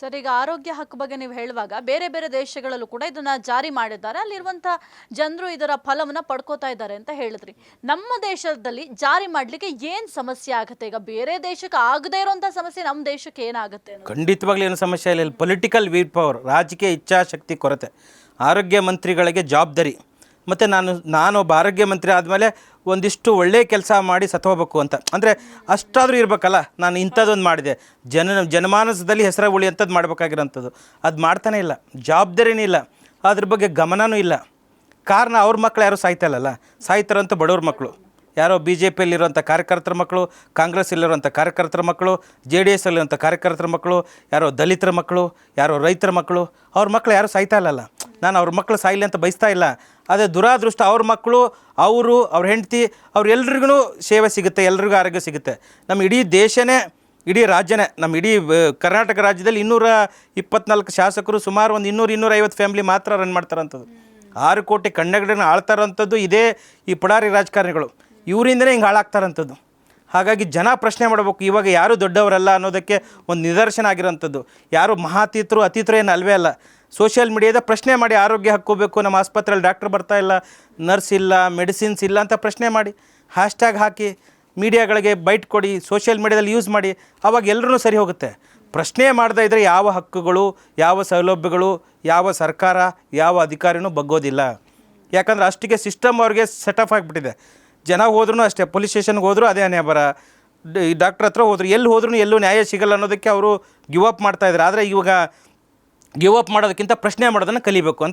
Sir, ಈಗ ಆರೋಗ್ಯ ಹಕ್ಕು ಬಗ್ಗೆ ನೀವು ಹೇಳುವಾಗ ಬೇರೆ ಬೇರೆ ದೇಶಗಳಲ್ಲೂ ಕೂಡ ಇದನ್ನ ಜಾರಿ ಮಾಡಿದ್ದಾರೆ. ಅಲ್ಲಿರುವಂತ ಜನರು ಇದರ ಫಲವನ್ನ ಪಡ್ಕೋತಾ ಇದ್ದಾರೆ ಅಂತ ಹೇಳಿದ್ರಿ. ನಮ್ಮ ದೇಶದಲ್ಲಿ ಜಾರಿ ಮಾಡ್ಲಿಕ್ಕೆ ಏನ್ ಸಮಸ್ಯೆ ಆಗುತ್ತೆ? ಈಗ ಬೇರೆ ದೇಶಕ್ಕೆ ಆಗದೇ ಇರುವಂತ ಸಮಸ್ಯೆ ನಮ್ಮ ದೇಶಕ್ಕೆ ಏನಾಗುತ್ತೆ? ಖಂಡಿತವಾಗ್ಲೂ ಏನು ಸಮಸ್ಯೆ ಇಲ್ಲ. ಪೊಲಿಟಿಕಲ್ ವಿಲ್ ಪವರ್, ರಾಜಕೀಯ ಇಚ್ಛಾಶಕ್ತಿ ಕೊರತೆ. ಆರೋಗ್ಯ ಮಂತ್ರಿಗಳಿಗೆ ಜವಾಬ್ದಾರಿ, ಮತ್ತು ನಾನೊಬ್ಬ ಆರೋಗ್ಯ ಮಂತ್ರಿ ಆದಮೇಲೆ ಒಂದಿಷ್ಟು ಒಳ್ಳೆಯ ಕೆಲಸ ಮಾಡಿ ಸತ್ತೋಗ್ಬೇಕು ಅಂತ ಅಂದರೆ ಅಷ್ಟಾದರೂ ಇರಬೇಕಲ್ಲ. ನಾನು ಇಂಥದ್ದೊಂದು ಮಾಡಿದೆ, ಜನಮಾನಸದಲ್ಲಿ ಹೆಸರು ಉಳಿಯಂಥದ್ದು ಮಾಡಬೇಕಾಗಿರೋಂಥದ್ದು ಅದು ಮಾಡ್ತಾನೇ ಇಲ್ಲ. ಜವಾಬ್ದಾರಿನೇ ಇಲ್ಲ, ಅದ್ರ ಬಗ್ಗೆ ಗಮನವೂ ಇಲ್ಲ. ಕಾರಣ ಅವ್ರ ಮಕ್ಕಳು ಯಾರೂ ಸಾಯ್ತಾಯಿಲ್ಲಲ್ಲ. ಸಾಯ್ತಾರಂಥ ಬಡವ್ರ ಮಕ್ಕಳು, ಯಾರೋ ಬಿ ಜೆ ಪಿಯಲ್ಲಿರುವಂಥ ಕಾರ್ಯಕರ್ತರ ಮಕ್ಕಳು, ಕಾಂಗ್ರೆಸ್ಸಲ್ಲಿರುವಂಥ ಕಾರ್ಯಕರ್ತರ ಮಕ್ಕಳು, ಜೆ ಡಿ ಎಸ್ಸಲ್ಲಿರುವಂಥ ಕಾರ್ಯಕರ್ತರ ಮಕ್ಕಳು, ಯಾರೋ ದಲಿತರ ಮಕ್ಕಳು, ಯಾರೋ ರೈತರ ಮಕ್ಕಳು, ಅವ್ರ ಮಕ್ಕಳು ಯಾರೂ ಸಾಯ್ತಾ ಇಲ್ಲಲ್ಲ. ನಾನು ಅವ್ರ ಮಕ್ಕಳು ಸಾಯಿಲ್ಲ ಅಂತ ಬಯಸ್ತಾ ಇಲ್ಲ. ಅದೇ ದುರಾದೃಷ್ಟ, ಅವ್ರ ಮಕ್ಕಳು, ಅವ್ರ ಹೆಂಡತಿ, ಅವ್ರೆಲ್ರಿಗೂ ಸೇವೆ ಸಿಗುತ್ತೆ, ಎಲ್ರಿಗೂ ಆರೋಗ್ಯ ಸಿಗುತ್ತೆ. ನಮ್ಮ ಇಡೀ ದೇಶನೇ, ಇಡೀ ರಾಜ್ಯನೇ, ನಮ್ಮ ಇಡೀ ಕರ್ನಾಟಕ ರಾಜ್ಯದಲ್ಲಿ 224 ಶಾಸಕರು, ಸುಮಾರು ಒಂದು 200-250 ಫ್ಯಾಮಿಲಿ ಮಾತ್ರ ರನ್ ಮಾಡ್ತಾರಂಥದ್ದು. 6 ಕೋಟಿ ಕನ್ನಡಿಗರನ್ನ ಆಳ್ತಾರಂಥದ್ದು ಇದೇ ಈ ಪುಡಾರಿ ರಾಜಕಾರಣಿಗಳು. ಇವರಿಂದನೇ ಹಿಂಗೆ ಹಾಳಾಗ್ತಾರಂಥದ್ದು. ಹಾಗಾಗಿ ಜನ ಪ್ರಶ್ನೆ ಮಾಡಬೇಕು, ಇವಾಗ ಯಾರು ದೊಡ್ಡವರಲ್ಲ ಅನ್ನೋದಕ್ಕೆ ಒಂದು ನಿದರ್ಶನ ಆಗಿರೋಂಥದ್ದು. ಯಾರು ಮಹಾತೀತರು ಅತೀತರು ಏನು ಅಲ್ವೇ ಅಲ್ಲ. ಸೋಷಿಯಲ್ ಮೀಡಿಯಾದ ಪ್ರಶ್ನೆ ಮಾಡಿ, ಆರೋಗ್ಯ ಹಕ್ಕೋಬೇಕು, ನಮ್ಮ ಆಸ್ಪತ್ರೆಯಲ್ಲಿ ಡಾಕ್ಟ್ರ್ ಬರ್ತಾ ಇಲ್ಲ, ನರ್ಸ್ ಇಲ್ಲ, ಮೆಡಿಸಿನ್ಸ್ ಇಲ್ಲ ಅಂತ ಪ್ರಶ್ನೆ ಮಾಡಿ, ಹ್ಯಾಶ್ಟ್ಯಾಗ್ ಹಾಕಿ, ಮೀಡಿಯಾಗಳಿಗೆ ಬೈಟ್ ಕೊಡಿ, ಸೋಷಿಯಲ್ ಮೀಡಿಯಾದಲ್ಲಿ ಯೂಸ್ ಮಾಡಿ, ಆವಾಗ ಎಲ್ಲರೂ ಸರಿ ಹೋಗುತ್ತೆ. ಪ್ರಶ್ನೆ ಮಾಡದೇ ಇದ್ದರೆ ಯಾವ ಹಕ್ಕುಗಳು, ಯಾವ ಸೌಲಭ್ಯಗಳು, ಯಾವ ಸರ್ಕಾರ, ಯಾವ ಅಧಿಕಾರಿನೂ ಬಗ್ಗೋದಿಲ್ಲ. ಯಾಕಂದರೆ ಅಷ್ಟಿಗೆ ಸಿಸ್ಟಮ್ ಅವ್ರಿಗೆ ಸೆಟಪ್ ಆಗಿಬಿಟ್ಟಿದೆ. ಜನ ಹೋದ್ರೂ ಅಷ್ಟೇ, ಪೊಲೀಸ್ ಸ್ಟೇಷನ್ಗೆ ಹೋದರೂ ಅದೇ ಹಣೆಬರ, ಈ ಡಾಕ್ಟ್ರ್ ಹತ್ರ ಹೋದ್ರು, ಎಲ್ಲಿ ಹೋದ್ರೂ ಎಲ್ಲೂ ನ್ಯಾಯ ಸಿಗಲ್ಲ ಅನ್ನೋದಕ್ಕೆ ಅವರು ಗಿವ್ ಅಪ್ ಮಾಡ್ತಾಯಿದ್ದಾರೆ. ಆದರೆ ಇವಾಗ ಗಿವ್ ಅಪ್ ಮಾಡೋದಕ್ಕಿಂತ ಪ್ರಶ್ನೆ ಮಾಡೋದನ್ನು ಕಲಿಬೇಕು ಅಂತ